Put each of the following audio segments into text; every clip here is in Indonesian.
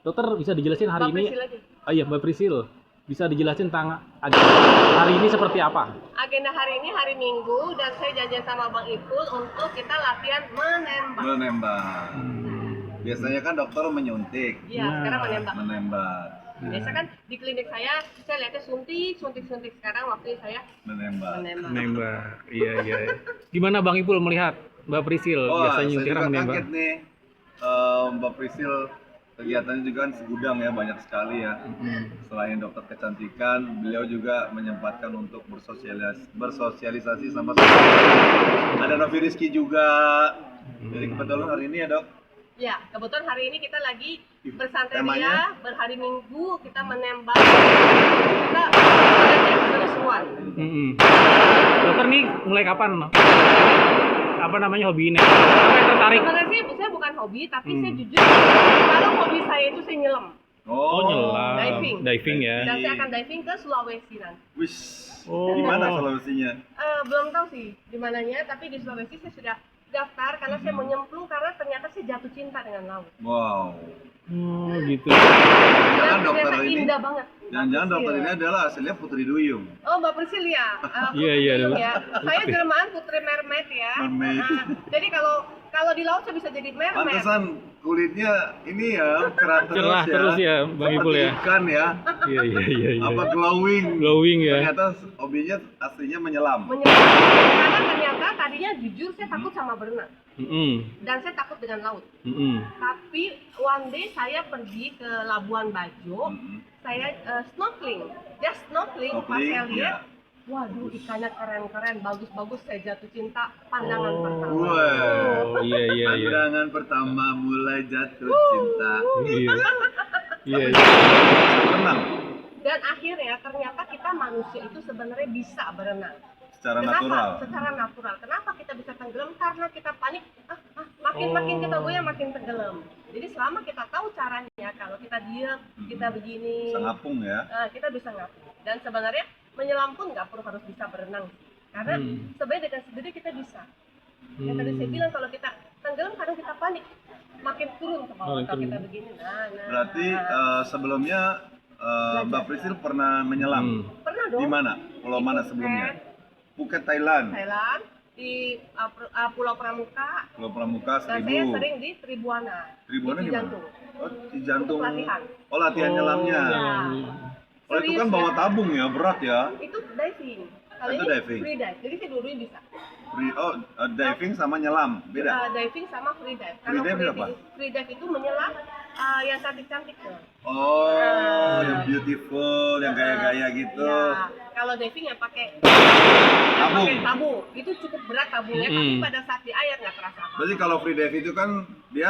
Dokter bisa dijelasin hari Mbak ini? Prisil aja. Oh iya, Mbak Prisil. Bisa dijelasin tentang agenda hari ini seperti apa? Agenda hari ini hari Minggu dan saya janjian sama Bang Ipul untuk kita latihan menembak. Menembak. Biasanya kan dokter menyuntik, Iya, sekarang menembak. menembak, Biasa kan di klinik saya lihatnya suntik. Sekarang waktunya saya menembak. menembak. Nembak. Iya, iya. Gimana Bang Ipul melihat Mbak Prisil Oh, biasanya saya nyuntik juga orang menembak? kaget nih. Mbak Prisil kegiatannya juga kan segudang ya, banyak sekali ya. Selain dokter kecantikan, beliau juga menyempatkan untuk bersosialisasi sama ada Novi Rizky juga. Jadi kebetulan hari ini ya dok. Ya, kebetulan hari ini kita lagi bersantai Temanya? berhari Minggu kita menembak. Kita ada keseruan. Dokter nih mulai kapan? Apa namanya hobi ini? Apa yang tertarik? Sebenarnya sih saya bukan hobi, tapi saya jujur kalau hobi saya itu saya nyelam. Oh, nyelam. Diving. Diving ya. Dan saya akan diving ke Sulawesi nanti. Wish. Oh. Di mana Sulawesinya? Belum tahu sih di mananya, tapi di Sulawesi saya sudah daftar karena saya mau nyemplung karena ternyata saya jatuh cinta dengan laut. Wow. Oh, gitu. Jangan Dan dokter ternyata ini. indah banget. Jangan-jangan Mbak dokter Prisil. ini adalah hasilnya Putri Duyung. Oh, Mbak Prisil ya. Iya, iya, Duyung Mbak. ya. Saya jelmaan Putri Mermaid ya. Mermaid. Jadi kalau di laut saya bisa jadi mermaid. Pantesan kulitnya ini ya cerah terus Cerah ya. terus ya, Bang Ipul Seperti ya. ikan ya. Iya, iya, iya, iya. Apa glowing. Glowing ya. Ternyata hobinya aslinya menyelam. Menyelam. Karena ternyata tadinya jujur saya takut sama berenang dan saya takut dengan laut. Tapi one day saya pergi ke Labuan Bajo, saya snorkeling. Just snorkeling, pas saya lihat, waduh ikannya keren-keren, bagus-bagus, saya jatuh cinta pandangan pertama. Wah. Iya, iya, iya. Pandangan pertama mulai jatuh cinta. Iya. Iya, iya. Renang Dan akhirnya ternyata kita manusia itu sebenarnya bisa berenang. secara Kenapa? natural. Secara natural. Kenapa kita bisa tenggelam? Karena kita panik. Makin kita goyah makin tenggelam. Jadi selama kita tahu caranya, kalau kita diam, kita begini, Bisa ngapung ya. kita bisa ngapung. Dan sebenarnya menyelam pun nggak perlu harus bisa berenang. Karena sebenarnya dengan sendiri kita bisa. Yang tadi saya bilang kalau kita tenggelam kadang kita panik, makin turun ke bawah kalau kita begini. Berarti sebelumnya Mbak Prisil pernah menyelam. Pernah dong. Di mana? Pulau Di mana Phuket. sebelumnya? Phuket, Thailand. Thailand, di Pulau Pramuka. Pulau Pramuka Dan 1000. saya sering di Tribuana. Tribuana di di mana? Jantung. Oh, di jantung. Untuk latihan. Oh, latihan nyelamnya. Ya. Oh, itu kan Serius, bawa ya? tabung ya, berat ya. Itu diving. Kalau Itu ini diving. free dive. Jadi saya dua-duanya bisa. Diving sama nyelam, beda. Diving sama free dive. Free dive apa? Free dive itu menyelam yang cantik-cantik tuh. Oh, yang beautiful, yang gaya-gaya gitu. Ya, kalau diving yang pakai tabung, itu cukup berat tabungnya, tapi pada saat di air nggak terasa apa. Berarti kalau free dive itu kan dia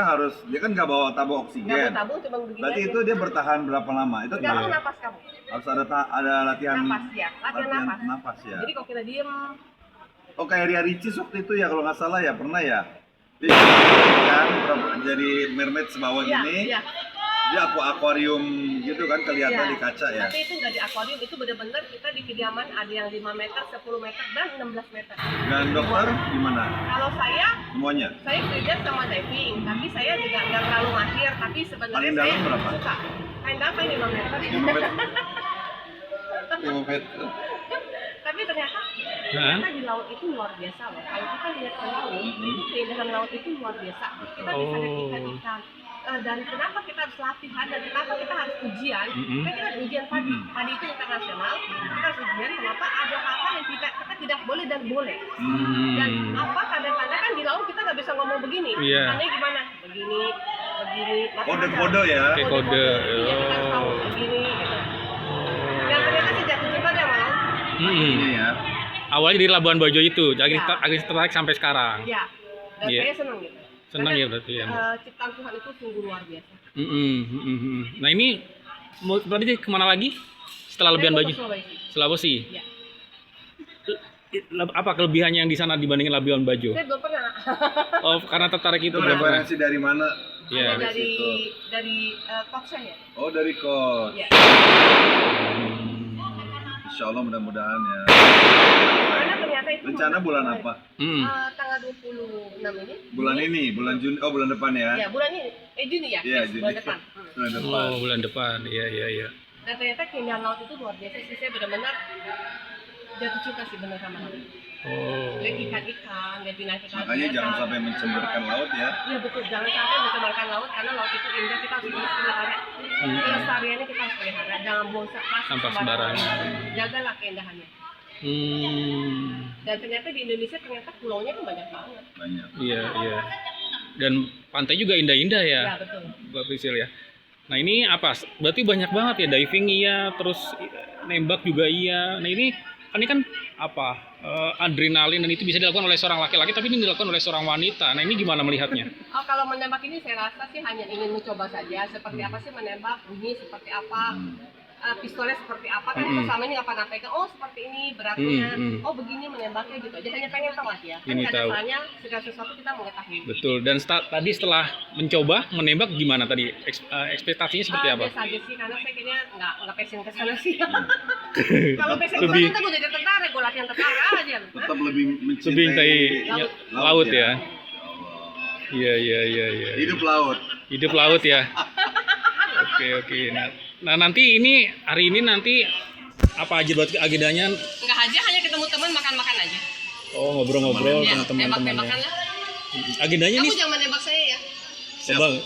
kan nggak bawa tabung Nggak oksigen. mau tabung, cuma begini Berarti aja. itu dia bertahan berapa lama? Itu Tergantung napas kamu. harus ada latihan Napas ya, latihan napas ya. Jadi kalau kita diem, Oh, kayak Ria Ricis waktu itu ya kalau nggak salah ya, pernah ya. Dia kan jadi mermaid sebawah ya, ini. ya. Dia akuarium gitu kan kelihatan Iya. di kaca ya. Tapi itu nggak di akuarium, itu benar-benar kita di kediaman ada yang 5 meter, 10 meter, dan 16 meter. Dan dokter gimana? Kalau saya Semuanya? free dive sama diving, tapi saya juga nggak terlalu mahir, tapi sebenarnya Paling saya dalam berapa? suka. Paling dalam paling 5 meter. 5 meter. 5 meter. Tapi ternyata di laut itu luar biasa loh. Kalau kita lihat ke laut, itu keindahan laut itu luar biasa. Kita bisa lihat ikan-ikan. Dan kenapa kita harus latihan dan kenapa kita harus ujian? Kan kita ada ujian padi. Padi itu internasional. Kita harus ujian kenapa ada hal-hal yang kita tidak boleh dan boleh. Dan apa kadang-kadang kan di laut kita nggak bisa ngomong begini. Iya. Tandanya gimana? Begini. macam-macam. Kode-kode ya. Kayak kode. Iya, kita harus tahu begini gitu. Dan ternyata sih jatuh cinta deh malah. Ini ya. Awalnya di Labuan Bajo itu, Ya. akhirnya tertarik sampai sekarang. Iya. Dan Iya. saya senang gitu. Senang Karena, ya berarti ya. Ciptaan Tuhan itu sungguh luar biasa. Nah ini mau berarti kemana lagi setelah Labuan Saya mau Bajo? ke Sulawesi. Sulawesi. Iya. Apa kelebihannya yang di sana dibandingin Labuan Bajo? Saya belum pernah. Oh, karena tertarik itu Itu belum pernah. referensi dari mana? Iya. Ada situ. dari coach saya. Oh, dari coach. Iya. Insya Allah mudah-mudahan ya. Karena ternyata ternyata itu Rencana bulan apa? tanggal 26 ini. Bulan ini, bulan Juni, oh bulan depan ya? Ya, bulan ini. Juni ya? Iya, Yes, Juni. bulan depan. Bulan depan. Oh, bulan depan. Iya, iya, iya. Dan ternyata keindahan laut itu luar biasa sih. Saya benar-benar jatuh cinta sih benar sama laut. Oh. Lihat ikan-ikan, lihat binatang. Makanya jangan sampai mencemarkan laut ya. Iya betul, jangan sampai mencemarkan laut karena laut itu indah, kita harus pelihara. Kelestariannya kita harus pelihara, jangan buang plastik Sampah sembarangan. Jagalah keindahannya. Dan ternyata di Indonesia ternyata pulaunya kan banyak banget. Banyak. Iya, iya. Dan pantai juga indah-indah ya, Ya betul. Mbak Prisil ya. Nah ini apa? Berarti banyak banget ya, diving iya, terus nembak juga iya. Nah ini kan apa? Adrenalin, dan itu bisa dilakukan oleh seorang laki-laki, tapi ini dilakukan oleh seorang wanita. Nah ini gimana melihatnya? Oh, kalau menembak ini saya rasa sih hanya ingin mencoba saja. Seperti apa sih menembak, bunyi seperti apa, pistolnya seperti apa. Kan kita selama ini nggak pernah pegang. Oh seperti ini beratnya. Oh begini menembaknya gitu aja. Hanya pengen tahu aja. Kan Ini tahu. kadang-kadang segala sesuatu kita mengetahui. Betul. Dan tadi setelah mencoba menembak gimana tadi? Ekspektasinya seperti apa? Biasa aja sih, karena saya kayaknya nggak passion ke sana sih. Kalau passion ke Lebih- sana gue jadi tentara, gue latihan tentara aja. Tetap lebih Lebih mencintai laut ya. ya. Iya, iya, iya, iya. Hidup laut. Hidup laut ya. Oke, oke. Nah, nanti hari ini nanti apa aja buat agendanya? Nggak aja, hanya ketemu teman makan-makan aja. Oh, ngobrol-ngobrol Ya, sama teman-teman tembak-tembakan ya. lah. Agendanya Kamu nih, jangan nembak saya ya.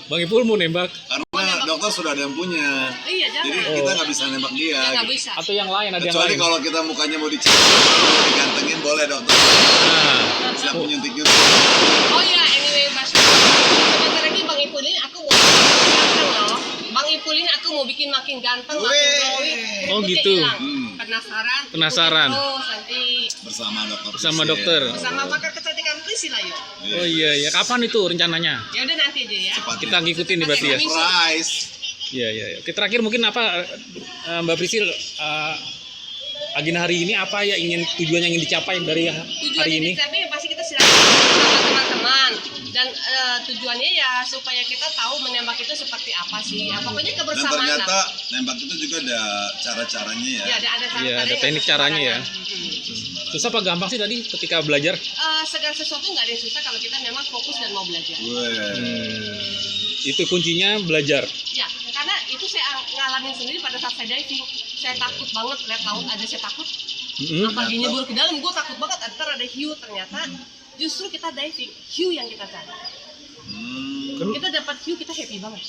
Bang Ipul mau nembak Karena dokter sudah ada yang punya. Iya Jadi jangan. kita nggak bisa nembak dia. Ya, nggak gitu. bisa. atau yang lain, ada yang Kecuali lain. kalau kita mukanya mau digantengin boleh dokter. Nah, Siap menyuntik. Oh ya, anyway Mas. Sebentar lagi Bang Ipulin aku mau bikin ganteng loh. Bang Ipulin aku mau bikin makin ganteng, makin Weh. glowing. Oh, Rambutnya gitu. hilang. Hmm. Penasaran? Penasaran. Terus nanti Bersama dokter. Bersama Priscil. dokter. bersama pakar kecantikan Priscil lah yuk. oh iya, ya. Kapan itu rencananya? Ya udah nanti aja ya. Cepatnya. Kita ngikutin nih berarti ya. Surprise. Iya, iya. Oke, terakhir mungkin apa Mbak Prisil, agenda hari ini apa ya, tujuan yang ingin dicapai dari Tujuan hari ini? tapi pasti kita silaturahmi sama teman-teman dan tujuannya ya supaya kita tahu menembak itu seperti apa sih. Pokoknya Dan kebersamaan ternyata lah. nembak itu juga ada cara-caranya ya. Ya ada Iya, ada teknik caranya ya. Susah apa gampang sih tadi ketika belajar? Segala sesuatu nggak ada yang susah kalau kita memang fokus dan mau belajar. Weh. Itu kuncinya belajar. Ya, karena itu saya ngalamin sendiri pada saat saya diving. Saya takut banget lihat laut aja saya takut. Apalagi nyebur ke dalam, gue takut banget. Ada hiu, ternyata justru kita diving, hiu yang kita cari. Kita dapat hiu, kita happy banget.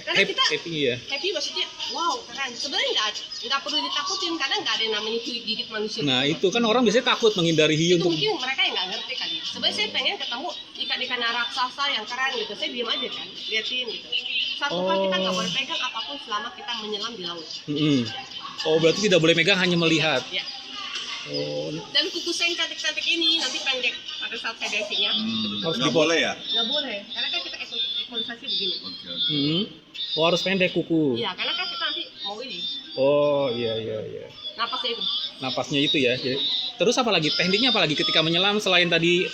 Karena kita Happy ya. happy maksudnya, wow keren. Sebenarnya nggak perlu ditakutin karena nggak ada yang namanya hiu gigit manusia. Nah itu kan orang biasanya takut menghindari hiu Itu untuk. mungkin mereka yang nggak ngerti kali. Sebenarnya saya pengen ketemu ikan-ikan raksasa yang keren gitu. Saya diam aja kan, liatin gitu. Satu hal kita nggak boleh pegang apapun selama kita menyelam di laut. Oh berarti tidak boleh megang, hanya melihat. Ya. Oh, Dan kuku saya yang cantik-cantik ini nanti pendek pada saat saya divingnya. Harus Nggak dipotong. boleh ya? Nggak boleh, karena kan kita equalisasi begini. Oke. Oh harus pendek kuku. Iya, karena kan kita nanti mau ini. Oh iya, iya, iya. Napasnya itu. Napasnya itu ya. Terus apa lagi? Tekniknya apa lagi ketika menyelam selain tadi?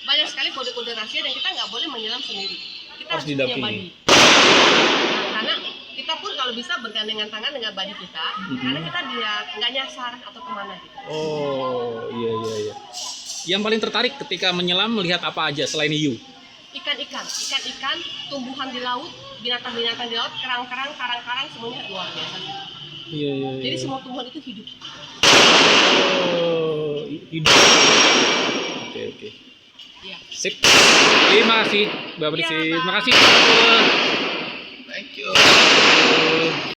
Banyak sekali kode-kode rahasia dan kita nggak boleh menyelam sendiri. Kita Harus harus punya didampingi. body. Nah, karena kita pun kalau bisa bergandengan tangan dengan body kita, karena kita biar nggak nyasar atau kemana gitu. Oh iya, iya, iya. Yang paling tertarik ketika menyelam melihat apa aja selain hiu? Ikan-ikan, tumbuhan di laut, binatang-binatang di laut, kerang-kerang, karang-karang, semuanya luar biasa. Iya, iya, iya. Jadi semua tumbuhan itu hidup. Oh, hidup. Oke, oke. Iya. Sip. Terima kasih, Mbak Prisil. Iya, Pak. Terima kasih.